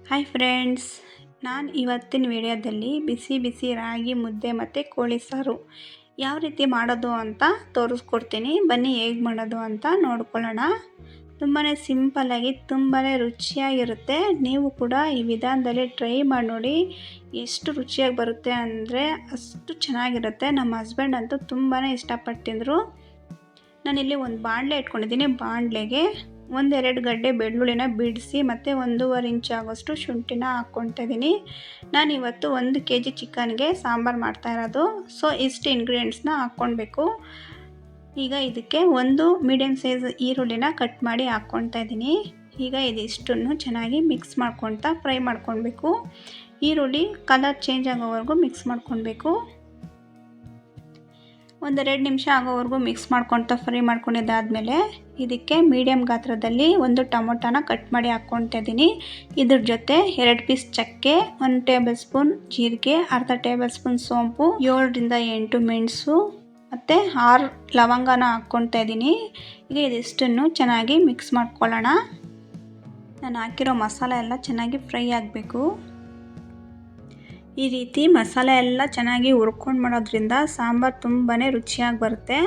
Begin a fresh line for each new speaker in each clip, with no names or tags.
Hi friends, ನಾನು ಇವತ್ತಿನ ವಿಡಿಯೋದಲ್ಲಿ ಬಿಸಿ ಬಿಸಿ ರಾಗಿ ಮುದ್ದೆ ಮತ್ತು ಕೋಳಿ ಸಾರು ಯಾವ ರೀತಿ ಮಾಡೋದು ಅಂತ ತೋರಿಸ್ಕೊಡ್ತೀನಿ. ಬನ್ನಿ ಹೇಗೆ ಮಾಡೋದು ಅಂತ ನೋಡ್ಕೊಳ್ಳೋಣ. ತುಂಬಾ ಸಿಂಪಲ್ಲಾಗಿ ತುಂಬಾ ರುಚಿಯಾಗಿರುತ್ತೆ. ನೀವು ಕೂಡ ಈ ವಿಧಾನದಲ್ಲಿ ಟ್ರೈ ಮಾಡಿ ನೋಡಿ. ಎಷ್ಟು ರುಚಿಯಾಗಿ ಬರುತ್ತೆ ಅಂದರೆ ಅಷ್ಟು ಚೆನ್ನಾಗಿರುತ್ತೆ. ನಮ್ಮ ಹಸ್ಬೆಂಡ್ ಅಂತೂ ತುಂಬಾ ಇಷ್ಟಪಟ್ಟಿದ್ರು. ನಾನಿಲ್ಲಿ ಒಂದು ಬಾಣಲೆ ಇಟ್ಕೊಂಡಿದ್ದೀನಿ. ಬಾಣಲೆಗೆ ಒಂದೆರಡು ಗಡ್ಡೆ ಬೆಳ್ಳುಳ್ಳಿನ ಬಿಡಿಸಿ ಮತ್ತು 1.5 ಇಂಚ್ ಆಗೋಷ್ಟು ಶುಂಠಿನ ಹಾಕ್ಕೊಳ್ತಾ ಇದ್ದೀನಿ. ನಾನಿವತ್ತು 1 kg ಚಿಕನ್ಗೆ ಸಾಂಬಾರು ಮಾಡ್ತಾ ಇರೋದು. ಸೊ ಇಷ್ಟು ಇಂಗ್ರೀಡಿಯೆಂಟ್ಸ್ನ ಹಾಕ್ಕೊಳ್ಬೇಕು. ಈಗ ಇದಕ್ಕೆ ಒಂದು ಮೀಡಿಯಮ್ ಸೈಜ್ ಈರುಳ್ಳಿನ ಕಟ್ ಮಾಡಿ ಹಾಕ್ಕೊಳ್ತಾ ಇದ್ದೀನಿ. ಈಗ ಇದಿಷ್ಟನ್ನು ಚೆನ್ನಾಗಿ ಮಿಕ್ಸ್ ಮಾಡ್ಕೊಳ್ತಾ ಫ್ರೈ ಮಾಡ್ಕೊಳ್ಬೇಕು. ಈರುಳ್ಳಿ ಕಲರ್ ಚೇಂಜ್ ಆಗೋವರೆಗೂ ಮಿಕ್ಸ್ ಮಾಡ್ಕೊಳ್ಬೇಕು. 1-2 ನಿಮಿಷ ಆಗೋವರೆಗೂ ಮಿಕ್ಸ್ ಮಾಡ್ಕೊಳ್ತಾ ಫ್ರೈ ಮಾಡ್ಕೊಂಡಿದ್ದಾದಮೇಲೆ ಇದಕ್ಕೆ ಮೀಡಿಯಮ್ ಗಾತ್ರದಲ್ಲಿ ಒಂದು ಟೊಮೊಟೊನ ಕಟ್ ಮಾಡಿ ಹಾಕ್ಕೊಳ್ತಾ ಇದ್ದೀನಿ. ಇದ್ರ ಜೊತೆ 2 ಪೀಸ್ ಚಕ್ಕೆ, 1 ಟೇಬಲ್ ಸ್ಪೂನ್ ಜೀರಿಗೆ, ಅರ್ಧ ಟೇಬಲ್ ಸ್ಪೂನ್ ಸೋಂಪು, 7ರಿಂದ 8 ಮೆಣಸು ಮತ್ತು 6 ಲವಂಗನ ಹಾಕ್ಕೊಳ್ತಾ ಇದ್ದೀನಿ. ಈಗ ಇದಿಷ್ಟನ್ನು ಚೆನ್ನಾಗಿ ಮಿಕ್ಸ್ ಮಾಡ್ಕೊಳ್ಳೋಣ. ನಾನು ಹಾಕಿರೋ ಮಸಾಲೆ ಎಲ್ಲ ಚೆನ್ನಾಗಿ ಫ್ರೈ ಆಗಬೇಕು. ಈ ರೀತಿ ಮಸಾಲೆ ಎಲ್ಲ ಚೆನ್ನಾಗಿ ಹುರ್ಕೊಂಡು ಮಾಡೋದ್ರಿಂದ ಸಾಂಬಾರು ತುಂಬಾ ರುಚಿಯಾಗಿ ಬರುತ್ತೆ.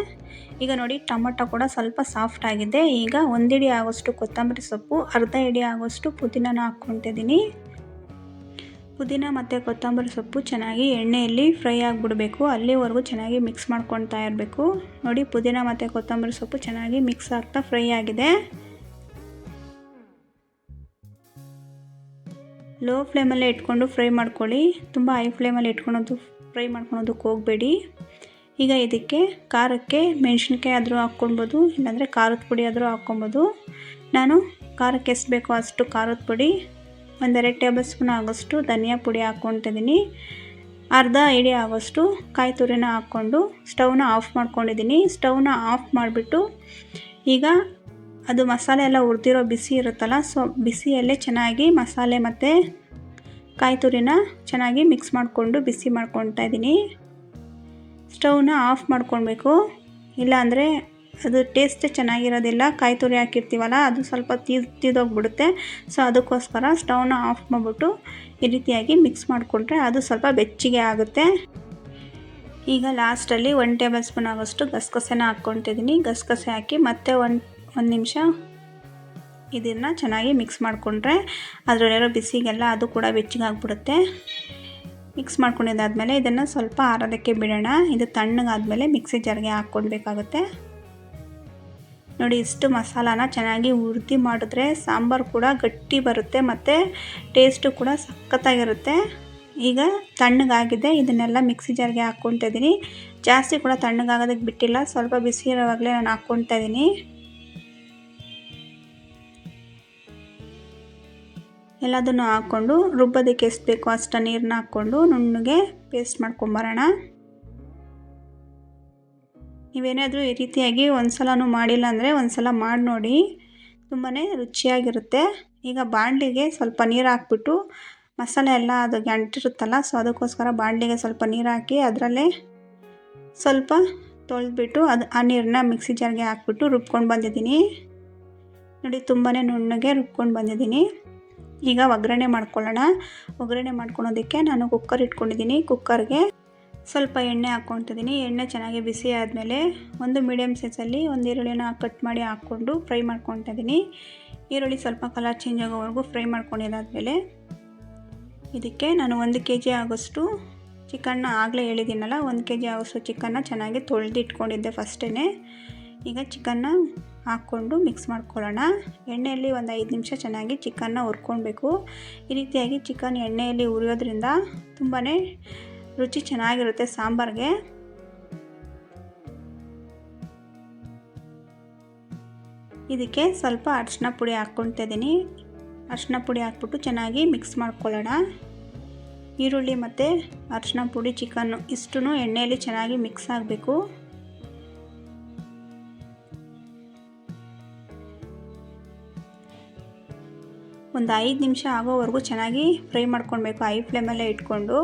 ಈಗ ನೋಡಿ, ಟೊಮೊಟೊ ಕೂಡ ಸ್ವಲ್ಪ ಸಾಫ್ಟ್ ಆಗಿದೆ. ಈಗ 1 ಹಿಡಿ ಆಗೋಷ್ಟು ಕೊತ್ತಂಬರಿ ಸೊಪ್ಪು, ಅರ್ಧ ಹಿಡಿ ಆಗೋಷ್ಟು ಪುದೀನನ ಹಾಕ್ಕೊಳ್ತಿದ್ದೀನಿ. ಪುದೀನ ಮತ್ತು ಕೊತ್ತಂಬರಿ ಸೊಪ್ಪು ಚೆನ್ನಾಗಿ ಎಣ್ಣೆಯಲ್ಲಿ ಫ್ರೈ ಆಗಿಬಿಡಬೇಕು. ಅಲ್ಲಿವರೆಗೂ ಚೆನ್ನಾಗಿ ಮಿಕ್ಸ್ ಮಾಡ್ಕೊಳ್ತಾ ಇರಬೇಕು. ನೋಡಿ, ಪುದೀನ ಮತ್ತು ಕೊತ್ತಂಬರಿ ಸೊಪ್ಪು ಚೆನ್ನಾಗಿ ಮಿಕ್ಸ್ ಆಗ್ತಾ ಫ್ರೈ ಆಗಿದೆ. ಲೋ ಫ್ಲೇಮಲ್ಲೇ ಇಟ್ಕೊಂಡು ಫ್ರೈ ಮಾಡ್ಕೊಳ್ಳಿ. ತುಂಬ ಹೈ ಫ್ಲೇಮಲ್ಲಿ ಇಟ್ಕೊಳೋದು ಫ್ರೈ ಮಾಡ್ಕೊಳೋದಕ್ಕೆ ಹೋಗಬೇಡಿ. ಈಗ ಇದಕ್ಕೆ ಖಾರಕ್ಕೆ ಮೆಣಸಿನ್ಕಾಯಿ ಆದರೂ ಹಾಕ್ಕೊಳ್ಬೋದು, ಇಲ್ಲಾಂದರೆ ಖಾರದ ಪುಡಿ ಆದರೂ ಹಾಕ್ಕೊಬೋದು. ನಾನು ಖಾರಕ್ಕೆ ಎಷ್ಟು ಬೇಕೋ ಅಷ್ಟು ಖಾರದ ಪುಡಿ, 1-2 ಟೇಬಲ್ ಸ್ಪೂನ್ ಆಗೋಷ್ಟು ಧನಿಯಾ ಪುಡಿ ಹಾಕ್ಕೊಳ್ತಿದ್ದೀನಿ. ಅರ್ಧ ಹಿಡಿ ಆಗೋಷ್ಟು ಕಾಯಿ ತುರಿನ ಹಾಕ್ಕೊಂಡು ಸ್ಟವ್ನ ಆಫ್ ಮಾಡ್ಕೊಂಡಿದ್ದೀನಿ. ಸ್ಟವ್ನ ಆಫ್ ಮಾಡಿಬಿಟ್ಟು ಈಗ ಅದು ಮಸಾಲೆ ಎಲ್ಲ ಹುರಿದಿರೋ ಬಿಸಿ ಇರುತ್ತಲ್ಲ, ಸೊ ಬಿಸಿಯಲ್ಲೇ ಚೆನ್ನಾಗಿ ಮಸಾಲೆ ಮತ್ತು ಕಾಯಿ ತುರಿನ ಚೆನ್ನಾಗಿ ಮಿಕ್ಸ್ ಮಾಡಿಕೊಂಡು ಬಿಸಿ ಮಾಡ್ಕೊಳ್ತಾ ಇದ್ದೀನಿ. ಸ್ಟವ್ನ ಆಫ್ ಮಾಡ್ಕೊಳ್ಬೇಕು, ಇಲ್ಲಾಂದರೆ ಅದು ಟೇಸ್ಟೇ ಚೆನ್ನಾಗಿರೋದಿಲ್ಲ. ಕಾಯಿ ತುರಿ ಹಾಕಿರ್ತೀವಲ್ಲ, ಅದು ಸ್ವಲ್ಪ ತೀದೋಗ್ಬಿಡುತ್ತೆ. ಸೊ ಅದಕ್ಕೋಸ್ಕರ ಸ್ಟವ್ನ ಆಫ್ ಮಾಡಿಬಿಟ್ಟು ಈ ರೀತಿಯಾಗಿ ಮಿಕ್ಸ್ ಮಾಡಿಕೊಂಡ್ರೆ ಅದು ಸ್ವಲ್ಪ ಬೆಚ್ಚಗೆ ಆಗುತ್ತೆ. ಈಗ ಲಾಸ್ಟಲ್ಲಿ 1 ಟೇಬಲ್ ಸ್ಪೂನ್ ಆಗೋಷ್ಟು ಗಸಗಸೆನ ಹಾಕ್ಕೊಳ್ತಿದ್ದೀನಿ. ಗಸಗಸೆ ಹಾಕಿ ಮತ್ತೆ ಒಂದು ನಿಮಿಷ ಇದನ್ನು ಚೆನ್ನಾಗಿ ಮಿಕ್ಸ್ ಮಾಡಿಕೊಂಡ್ರೆ ಅದರಲ್ಲಿರೋ ಬಿಸಿಗೆಲ್ಲ ಅದು ಕೂಡ ಬೆಚ್ಚಗಾಗ್ಬಿಡುತ್ತೆ. ಮಿಕ್ಸ್ ಮಾಡ್ಕೊಂಡಿದ್ದಾದಮೇಲೆ ಇದನ್ನು ಸ್ವಲ್ಪ ಆರೋದಕ್ಕೆ ಬಿಡೋಣ. ಇದು ತಣ್ಣಗಾದಮೇಲೆ ಮಿಕ್ಸಿ ಜಾರ್ಗೆ ಹಾಕ್ಕೊಳ್ಬೇಕಾಗುತ್ತೆ. ನೋಡಿ, ಇಷ್ಟು ಮಸಾಲಾನ ಚೆನ್ನಾಗಿ ಹುರಿದು ಮಾಡಿದ್ರೆ ಸಾಂಬಾರು ಕೂಡ ಗಟ್ಟಿ ಬರುತ್ತೆ ಮತ್ತು ಟೇಸ್ಟು ಕೂಡ ಸಖತ್ತಾಗಿರುತ್ತೆ. ಈಗ ತಣ್ಣಗಾಗಿದೆ. ಇದನ್ನೆಲ್ಲ ಮಿಕ್ಸಿ ಜಾರ್ಗೆ ಹಾಕ್ಕೊಳ್ತಾ ಇದ್ದೀನಿ. ಜಾಸ್ತಿ ಕೂಡ ತಣ್ಣಗಾಗೋದಕ್ಕೆ ಬಿಟ್ಟಿಲ್ಲ, ಸ್ವಲ್ಪ ಬಿಸಿ ಇರೋವಾಗಲೇ ನಾನು ಹಾಕ್ಕೊಳ್ತಾ ಇದ್ದೀನಿ. ಎಲ್ಲದನ್ನು ಹಾಕ್ಕೊಂಡು ರುಬ್ಬೋದಕ್ಕೆ ಎಷ್ಟು ಬೇಕೋ ಅಷ್ಟು ನೀರನ್ನ ಹಾಕ್ಕೊಂಡು ನುಣ್ಣಗೆ ಪೇಸ್ಟ್ ಮಾಡ್ಕೊಂಬರೋಣ. ನೀವೇನಾದರೂ ಈ ರೀತಿಯಾಗಿ ಒಂದು ಸಲನೂ ಮಾಡಿಲ್ಲ ಅಂದರೆ ಒಂದು ಸಲ ಮಾಡಿ ನೋಡಿ, ತುಂಬಾ ರುಚಿಯಾಗಿರುತ್ತೆ. ಈಗ ಬಾಣಲಿಗೆ ಸ್ವಲ್ಪ ನೀರು ಹಾಕ್ಬಿಟ್ಟು ಮಸಾಲೆ ಎಲ್ಲ ಅದು ಗಂಟಿರುತ್ತಲ್ಲ, ಸೊ ಅದಕ್ಕೋಸ್ಕರ ಬಾಣಲಿಗೆ ಸ್ವಲ್ಪ ನೀರು ಹಾಕಿ ಅದರಲ್ಲೇ ಸ್ವಲ್ಪ ತೊಳೆದ್ಬಿಟ್ಟು ಆ ನೀರನ್ನ ಮಿಕ್ಸಿ ಜಾರ್ಗೆ ಹಾಕ್ಬಿಟ್ಟು ರುಬ್ಕೊಂಡು ಬಂದಿದ್ದೀನಿ. ನೋಡಿ, ತುಂಬಾ ನುಣ್ಣಗೆ ರುಬ್ಕೊಂಡು ಬಂದಿದ್ದೀನಿ. ಈಗ ಒಗ್ಗರಣೆ ಮಾಡ್ಕೊಳ್ಳೋಣ. ಒಗ್ಗರಣೆ ಮಾಡ್ಕೊಳೋದಕ್ಕೆ ನಾನು ಕುಕ್ಕರ್ ಇಟ್ಕೊಂಡಿದ್ದೀನಿ. ಕುಕ್ಕರ್ಗೆ ಸ್ವಲ್ಪ ಎಣ್ಣೆ ಹಾಕ್ಕೊಳ್ತಿದ್ದೀನಿ. ಎಣ್ಣೆ ಚೆನ್ನಾಗಿ ಬಿಸಿ ಆದಮೇಲೆ ಒಂದು ಮೀಡಿಯಮ್ ಸೈಜಲ್ಲಿ ಒಂದು ಈರುಳ್ಳಿನ ಕಟ್ ಮಾಡಿ ಹಾಕ್ಕೊಂಡು ಫ್ರೈ ಮಾಡ್ಕೊಳ್ತಾ ಇದ್ದೀನಿ. ಈರುಳ್ಳಿ ಸ್ವಲ್ಪ ಕಲರ್ ಚೇಂಜ್ ಆಗೋವರೆಗೂ ಫ್ರೈ ಮಾಡ್ಕೊಂಡಿದ್ದಾದಮೇಲೆ ಇದಕ್ಕೆ ನಾನು 1 kg ಆಗೋಷ್ಟು ಚಿಕನ್ನ ಆಗಲೇ ಹೇಳಿದ್ದೀನಲ್ಲ, 1 kg ಆಗೋಷ್ಟು ಚಿಕನ್ನ ಚೆನ್ನಾಗಿ ತೊಳೆದು ಇಟ್ಕೊಂಡಿದ್ದೆ ಫಸ್ಟೇ. ಈಗ ಚಿಕನ್ನ ಹಾಕ್ಕೊಂಡು ಮಿಕ್ಸ್ ಮಾಡ್ಕೊಳ್ಳೋಣ. ಎಣ್ಣೆಯಲ್ಲಿ ಒಂದು 5 ನಿಮಿಷ ಚೆನ್ನಾಗಿ ಚಿಕನ್ನ ಹುರ್ಕೊಳ್ಬೇಕು. ಈ ರೀತಿಯಾಗಿ ಚಿಕನ್ ಎಣ್ಣೆಯಲ್ಲಿ ಹುರಿಯೋದ್ರಿಂದ ತುಂಬಾ ರುಚಿ ಚೆನ್ನಾಗಿರುತ್ತೆ ಸಾಂಬಾರಿಗೆ. ಇದಕ್ಕೆ ಸ್ವಲ್ಪ ಅರಿಶಿನ ಪುಡಿ ಹಾಕ್ಕೊಳ್ತಾ ಇದ್ದೀನಿ. ಅರಿಶಿನ ಪುಡಿ ಹಾಕ್ಬಿಟ್ಟು ಚೆನ್ನಾಗಿ ಮಿಕ್ಸ್ ಮಾಡ್ಕೊಳ್ಳೋಣ. ಈರುಳ್ಳಿ ಮತ್ತು ಅರಿಶಿನ ಪುಡಿ, ಚಿಕನ್ನು ಇಷ್ಟೂ ಎಣ್ಣೆಯಲ್ಲಿ ಚೆನ್ನಾಗಿ ಮಿಕ್ಸ್ ಆಗಬೇಕು. ಒಂದು 5 ನಿಮಿಷ ಆಗೋವರೆಗೂ ಚೆನ್ನಾಗಿ ಫ್ರೈ ಮಾಡ್ಕೊಳ್ಬೇಕು ಹೈ ಫ್ಲೇಮಲ್ಲೇ ಇಟ್ಕೊಂಡು.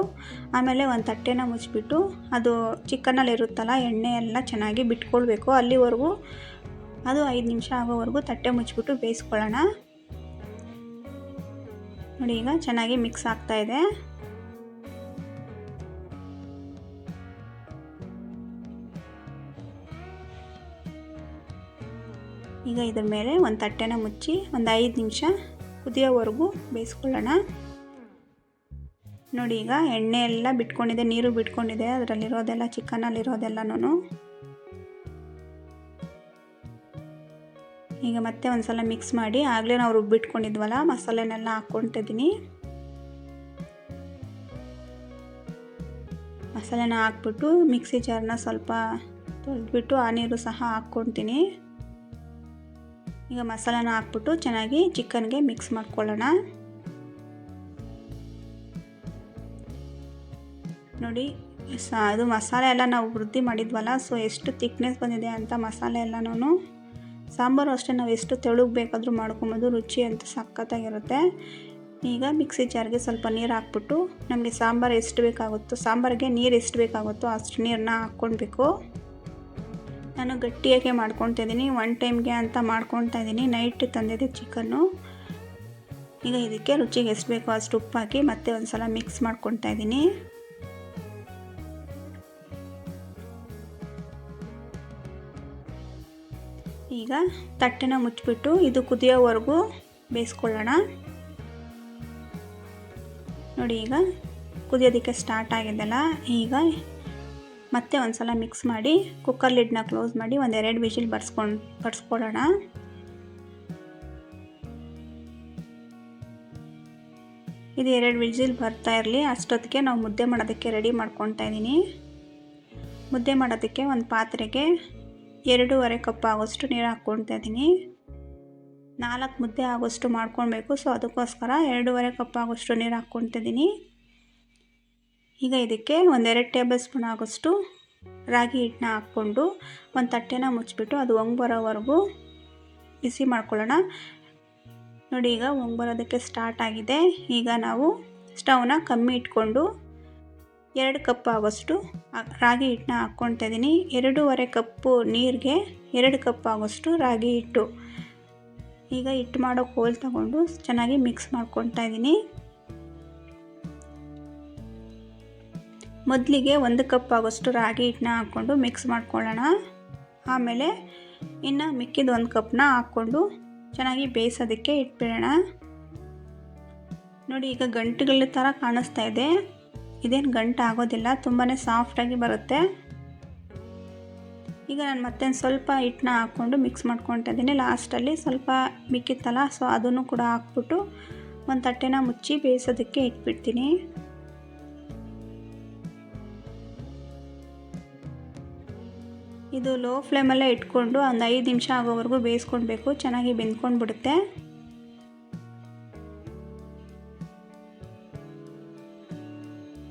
ಆಮೇಲೆ ಒಂದು ತಟ್ಟೆನ ಮುಚ್ಚಿಬಿಟ್ಟು ಅದು ಚಿಕನಲ್ಲಿ ಇರುತ್ತಲ್ಲ ಎಣ್ಣೆ ಎಲ್ಲ ಚೆನ್ನಾಗಿ ಬಿಟ್ಕೊಳ್ಬೇಕು. ಅಲ್ಲಿವರೆಗೂ ಅದು 5 ನಿಮಿಷ ಆಗೋವರೆಗೂ ತಟ್ಟೆ ಮುಚ್ಚಿಬಿಟ್ಟು ಬೇಯಿಸ್ಕೊಳ್ಳೋಣ. ನೋಡಿ ಈಗ ಚೆನ್ನಾಗಿ ಮಿಕ್ಸ್ ಆಗ್ತಾಯಿದೆ. ಈಗ ಇದ್ರ ಮೇಲೆ ಒಂದು ತಟ್ಟೆನ ಮುಚ್ಚಿ ಒಂದು 5 ನಿಮಿಷ ಕುದಿಯೋವರೆಗೂ ಬೇಯಿಸ್ಕೊಳ್ಳೋಣ. ನೋಡಿ ಈಗ ಎಣ್ಣೆ ಎಲ್ಲ ಬಿಟ್ಕೊಂಡಿದೆ, ನೀರು ಬಿಟ್ಕೊಂಡಿದೆ ಅದರಲ್ಲಿರೋದೆಲ್ಲ, ಚಿಕನಲ್ಲಿರೋದೆಲ್ಲನೂ. ಈಗ ಮತ್ತೆ ಒಂದು ಸಲ ಮಿಕ್ಸ್ ಮಾಡಿ ಆಗಲೇ ನಾವು ರುಬ್ಬಿಟ್ಕೊಂಡಿದ್ವಲ್ಲ ಮಸಾಲೆನೆಲ್ಲ ಹಾಕ್ಕೊತಿದ್ದೀನಿ. ಮಸಾಲೆನ ಹಾಕ್ಬಿಟ್ಟು ಮಿಕ್ಸಿ ಜಾರನ್ನ ಸ್ವಲ್ಪ ತೊಳೆದ್ಬಿಟ್ಟು ಆ ನೀರು ಸಹ ಹಾಕ್ಕೊತೀನಿ. ಈಗ ಮಸಾಲೆನ ಹಾಕ್ಬಿಟ್ಟು ಚೆನ್ನಾಗಿ ಚಿಕನ್ಗೆ ಮಿಕ್ಸ್ ಮಾಡ್ಕೊಳ್ಳೋಣ. ನೋಡಿ ಅದು ಮಸಾಲೆ ಎಲ್ಲ ನಾವು ವೃದ್ಧಿ ಮಾಡಿದ್ವಲ್ಲ, ಸೊ ಎಷ್ಟು ತಿಕ್ನೆಸ್ ಬಂದಿದೆ ಅಂತ ಮಸಾಲೆ ಎಲ್ಲನೂ. ಸಾಂಬಾರು ಅಷ್ಟೇ, ನಾವು ಎಷ್ಟು ತೆಳುಗೆ ಬೇಕಾದರೂ ಮಾಡ್ಕೊಬೋದು, ರುಚಿ ಅಂತ ಸಖತ್ತಾಗಿರುತ್ತೆ. ಈಗ ಮಿಕ್ಸಿ ಜಾರ್ಗೆ ಸ್ವಲ್ಪ ನೀರು ಹಾಕ್ಬಿಟ್ಟು ನಮಗೆ ಸಾಂಬಾರು ಎಷ್ಟು ಬೇಕಾಗುತ್ತೋ, ಸಾಂಬಾರಿಗೆ ನೀರು ಎಷ್ಟು ಬೇಕಾಗುತ್ತೋ ಅಷ್ಟು ನೀರನ್ನ ಹಾಕ್ಕೊಳ್ಬೇಕು. ನಾನು ಗಟ್ಟಿಯಾಗೆ ಮಾಡ್ಕೊತಾಯಿದ್ದೀನಿ, 1 ಟೈಮ್ಗೆ ಅಂತ ಮಾಡ್ಕೊತಾಯಿದ್ದೀನಿ. Night ತಂದಿದ್ದೆ chicken. ಈಗ ಇದಕ್ಕೆ ರುಚಿಗೆ ಎಷ್ಟು ಬೇಕೋ ಅಷ್ಟು ಉಪ್ಪು ಹಾಕಿ ಮತ್ತೆ ಒಂದು ಸಲ ಮಿಕ್ಸ್ ಮಾಡ್ಕೊತಾಯಿದ್ದೀನಿ. ಈಗ ತಟ್ಟೆನ ಮುಚ್ಚಿಬಿಟ್ಟು ಇದು ಕುದಿಯೋವರೆಗೂ ಬೇಯಿಸ್ಕೊಳ್ಳೋಣ. ನೋಡಿ ಈಗ ಕುದಿಯೋದಕ್ಕೆ ಸ್ಟಾರ್ಟ್ ಆಗಿದ್ದಲ್ಲ, ಈಗ ಮತ್ತೆ ಒಂದು ಸಲ ಮಿಕ್ಸ್ ಮಾಡಿ ಕುಕ್ಕರ್ ಲಿಡ್ನ ಕ್ಲೋಸ್ ಮಾಡಿ 1-2 ವಿಷಿಲ್ ಬಡಿಸ್ಕೊಳ್ಳೋಣ. ಇದು 2 ವಿಷಿಲ್ ಬರ್ತಾ ಇರಲಿ, ಅಷ್ಟೊತ್ತಿಗೆ ನಾವು ಮುದ್ದೆ ಮಾಡೋದಕ್ಕೆ ರೆಡಿ ಮಾಡ್ಕೊತಾ ಇದ್ದೀನಿ. ಮುದ್ದೆ ಮಾಡೋದಕ್ಕೆ ಒಂದು ಪಾತ್ರೆಗೆ 2.5 ಕಪ್ ಆಗೋಷ್ಟು ನೀರು ಹಾಕ್ಕೊತಾ ಇದ್ದೀನಿ. 4 ಮುದ್ದೆ ಆಗೋಷ್ಟು ಮಾಡ್ಕೊಳ್ಬೇಕು, ಸೊ ಅದಕ್ಕೋಸ್ಕರ 2.5 ಕಪ್ ಆಗೋಷ್ಟು ನೀರು ಹಾಕ್ಕೊತಿದ್ದೀನಿ. ಈಗ ಇದಕ್ಕೆ 1-2 ಟೇಬಲ್ ಸ್ಪೂನ್ ಆಗೋಷ್ಟು ರಾಗಿ ಹಿಟ್ಟನ್ನ ಹಾಕ್ಕೊಂಡು ಒಂದು ತಟ್ಟೆನ ಮುಚ್ಚಿಬಿಟ್ಟು ಅದು ಹೊಂಗೆ ಬರೋವರೆಗೂ ಬಿಸಿ ಮಾಡ್ಕೊಳ್ಳೋಣ. ನೋಡಿ ಈಗ ಹೊಂಗೆ ಬರೋದಕ್ಕೆ ಸ್ಟಾರ್ಟ್ ಆಗಿದೆ. ಈಗ ನಾವು ಸ್ಟವ್ನ ಕಮ್ಮಿ ಇಟ್ಕೊಂಡು 2 ಕಪ್ ಆಗೋಷ್ಟು ರಾಗಿ ಹಿಟ್ಟನ್ನ ಹಾಕ್ಕೊತಾ ಇದ್ದೀನಿ. 2.5 ಕಪ್ಪು ನೀರಿಗೆ 2 ಕಪ್ ಆಗೋಷ್ಟು ರಾಗಿ ಹಿಟ್ಟು. ಈಗ ಹಿಟ್ಟು ಮಾಡೋ ಕೋಲ್ ತಗೊಂಡು ಚೆನ್ನಾಗಿ ಮಿಕ್ಸ್ ಮಾಡ್ಕೊತಾ ಇದ್ದೀನಿ. ಮೊದಲಿಗೆ 1 ಕಪ್ ಆಗೋಷ್ಟು ರಾಗಿ ಹಿಟ್ಟನ್ನ ಹಾಕ್ಕೊಂಡು ಮಿಕ್ಸ್ ಮಾಡ್ಕೊಳ್ಳೋಣ. ಆಮೇಲೆ ಇನ್ನು ಮಿಕ್ಕಿದ 1 ಕಪ್ನ ಹಾಕ್ಕೊಂಡು ಚೆನ್ನಾಗಿ ಬೇಯಿಸೋದಕ್ಕೆ ಇಟ್ಬಿಡೋಣ. ನೋಡಿ ಈಗ ಗಂಟುಗಳ ಥರ ಕಾಣಿಸ್ತಾ ಇದೆ, ಇದೇನು ಗಂಟು ಆಗೋದಿಲ್ಲ, ತುಂಬಾ ಸಾಫ್ಟಾಗಿ ಬರುತ್ತೆ. ಈಗ ನಾನು ಮತ್ತೆ ಸ್ವಲ್ಪ ಹಿಟ್ಟನ್ನ ಹಾಕ್ಕೊಂಡು ಮಿಕ್ಸ್ ಮಾಡ್ಕೊತಾ ಇದ್ದೀನಿ. ಲಾಸ್ಟಲ್ಲಿ ಸ್ವಲ್ಪ ಮಿಕ್ಕಿತ್ತಲ್ಲ, ಸೊ ಅದನ್ನು ಕೂಡ ಹಾಕ್ಬಿಟ್ಟು ಒಂದು ತಟ್ಟೆನ ಮುಚ್ಚಿ ಬೇಯಿಸೋದಕ್ಕೆ ಇಟ್ಬಿಡ್ತೀನಿ. ಇದು ಲೋ ಫ್ಲೇಮಲ್ಲೇ ಇಟ್ಕೊಂಡು ಒಂದು 5 ನಿಮಿಷ ಆಗೋವರೆಗೂ ಬೇಯಿಸ್ಕೊಳ್ಬೇಕು, ಚೆನ್ನಾಗಿ ಬೆಂದ್ಕೊಂಡು ಬಿಡುತ್ತೆ.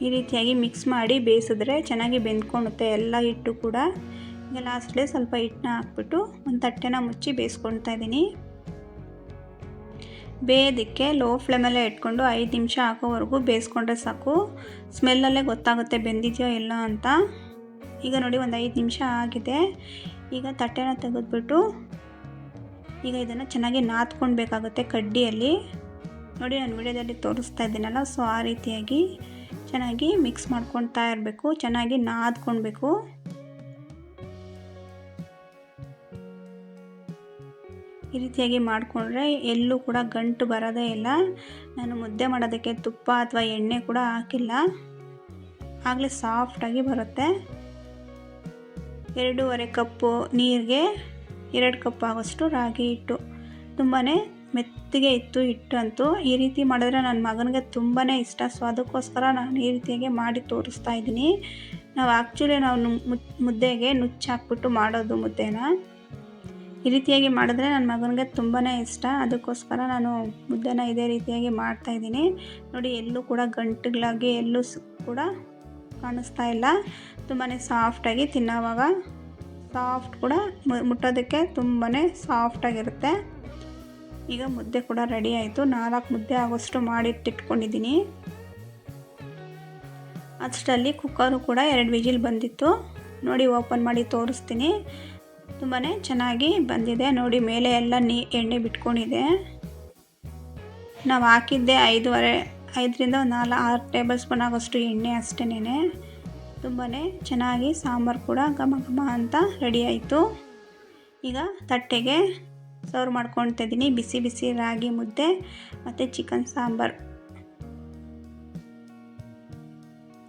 ಈ ರೀತಿಯಾಗಿ ಮಿಕ್ಸ್ ಮಾಡಿ ಬೇಯಿಸಿದ್ರೆ ಚೆನ್ನಾಗಿ ಬೆಂದ್ಕೊಳ್ಳುತ್ತೆ ಎಲ್ಲ ಹಿಟ್ಟು ಕೂಡ. ಈಗ ಲಾಸ್ಟಲ್ಲಿ ಸ್ವಲ್ಪ ಹಿಟ್ಟನ್ನ ಹಾಕ್ಬಿಟ್ಟು ಒಂದು ತಟ್ಟೆನ ಮುಚ್ಚಿ ಬೇಯಿಸ್ಕೊಳ್ತಾ ಇದ್ದೀನಿ. ಬೇಯೋದಕ್ಕೆ ಲೋ ಫ್ಲೇಮಲ್ಲೇ ಇಟ್ಕೊಂಡು 5 ನಿಮಿಷ ಆಗೋವರೆಗೂ ಬೇಯಿಸ್ಕೊಂಡ್ರೆ ಸಾಕು. ಸ್ಮೆಲ್ಲಲ್ಲೇ ಗೊತ್ತಾಗುತ್ತೆ ಬೆಂದಿದೆಯೋ ಇಲ್ಲ ಅಂತ. ಈಗ ನೋಡಿ ಒಂದು 5 ನಿಮಿಷ ಆಗಿದೆ. ಈಗ ತಟ್ಟೆನ ತೆಗೆದ್ಬಿಟ್ಟು ಈಗ ಇದನ್ನು ಚೆನ್ನಾಗಿ ನಾದ್ಕೊಳ್ಬೇಕಾಗುತ್ತೆ ಕಡ್ಡಿಯಲ್ಲಿ. ನೋಡಿ ನಾನು ವಿಡಿಯೋದಲ್ಲಿ ತೋರಿಸ್ತಾ ಇದ್ದೀನಲ್ಲ, ಸೊ ಆ ರೀತಿಯಾಗಿ ಚೆನ್ನಾಗಿ ಮಿಕ್ಸ್ ಮಾಡ್ಕೊಳ್ತಾ ಇರಬೇಕು, ಚೆನ್ನಾಗಿ ನಾದ್ಕೊಳ್ಬೇಕು. ಈ ರೀತಿಯಾಗಿ ಮಾಡಿಕೊಂಡ್ರೆ ಎಲ್ಲೂ ಕೂಡ ಗಂಟು ಬರೋದೇ ಇಲ್ಲ. ನಾನು ಮುದ್ದೆ ಮಾಡೋದಕ್ಕೆ ತುಪ್ಪ ಅಥವಾ ಎಣ್ಣೆ ಕೂಡ ಹಾಕಿಲ್ಲ, ಆಗಲೇ ಸಾಫ್ಟಾಗಿ ಬರುತ್ತೆ. 2.5 ಕಪ್ಪು ನೀರಿಗೆ 2 ಕಪ್ ಆಗೋಷ್ಟು ರಾಗಿ ಹಿಟ್ಟು. ತುಂಬಾ ಮೆತ್ತಗೆ ಇತ್ತು ಹಿಟ್ಟಂತೂ. ಈ ರೀತಿ ಮಾಡಿದ್ರೆ ನನ್ನ ಮಗನಿಗೆ ತುಂಬಾ ಇಷ್ಟ, ಸೊ ಅದಕ್ಕೋಸ್ಕರ ನಾನು ಈ ರೀತಿಯಾಗಿ ಮಾಡಿ ತೋರಿಸ್ತಾ ಇದ್ದೀನಿ. ನಾವು ಮುದ್ದೆಗೆ ನುಚ್ಚು ಹಾಕ್ಬಿಟ್ಟು ಮಾಡೋದು ಮುದ್ದೆನ. ಈ ರೀತಿಯಾಗಿ ಮಾಡಿದ್ರೆ ನನ್ನ ಮಗನಿಗೆ ತುಂಬಾ ಇಷ್ಟ, ಅದಕ್ಕೋಸ್ಕರ ನಾನು ಮುದ್ದೆನ ಇದೇ ರೀತಿಯಾಗಿ ಮಾಡ್ತಾಯಿದ್ದೀನಿ. ನೋಡಿ ಎಲ್ಲೂ ಕೂಡ ಗಂಟುಗಳಾಗಿ ಎಲ್ಲೂ ಕೂಡ ಕಾಣಿಸ್ತಾ ಇಲ್ಲ. ತುಂಬಾ ಸಾಫ್ಟಾಗಿ ತಿನ್ನೋವಾಗ ಸಾಫ್ಟ್ ಕೂಡ ಮುಟ್ಟೋದಕ್ಕೆ ತುಂಬಾ ಸಾಫ್ಟಾಗಿರುತ್ತೆ. ಈಗ ಮುದ್ದೆ ಕೂಡ ರೆಡಿ ಆಯಿತು. 4 ಮುದ್ದೆ ಆಗೋಷ್ಟು ಮಾಡಿಟ್ಟಿಟ್ಕೊಂಡಿದ್ದೀನಿ. ಅಷ್ಟರಲ್ಲಿ ಕುಕ್ಕರು ಕೂಡ 2 ವಿಜಿಲ್ ಬಂದಿತ್ತು. ನೋಡಿ ಓಪನ್ ಮಾಡಿ ತೋರಿಸ್ತೀನಿ. ತುಂಬಾ ಚೆನ್ನಾಗಿ ಬಂದಿದೆ. ನೋಡಿ ಮೇಲೆ ಎಲ್ಲ ಎಣ್ಣೆ ಬಿಟ್ಕೊಂಡಿದೆ. ನಾವು ಹಾಕಿದ್ದೆ 5ರಿಂದ 6 ಟೇಬಲ್ ಸ್ಪೂನ್ ಆಗೋಷ್ಟು ಎಣ್ಣೆ ಅಷ್ಟೇನೆ. ತುಂಬಾ ಚೆನ್ನಾಗಿ ಸಾಂಬಾರು ಕೂಡ ಘಮ ಘಮ ಅಂತ ರೆಡಿ ಆಯಿತು. ಈಗ ತಟ್ಟೆಗೆ ಸರ್ವ್ ಮಾಡ್ಕೊಳ್ತಾ ಇದ್ದೀನಿ ಬಿಸಿ ಬಿಸಿ ರಾಗಿ ಮುದ್ದೆ ಮತ್ತು ಚಿಕನ್ ಸಾಂಬಾರು.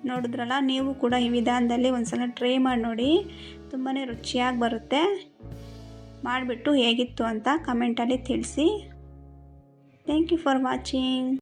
ನೋಡಿದ್ರಲ್ಲ, ನೀವು ಕೂಡ ಈ ವಿಧಾನದಲ್ಲಿ ಒಂದ್ಸಲ ಟ್ರೈ ಮಾಡಿ ನೋಡಿ, ತುಂಬಾ ರುಚಿಯಾಗಿ ಬರುತ್ತೆ. ಮಾಡಿಬಿಟ್ಟು ಹೇಗಿತ್ತು ಅಂತ ಕಮೆಂಟಲ್ಲಿ ತಿಳಿಸಿ. Thank you for watching.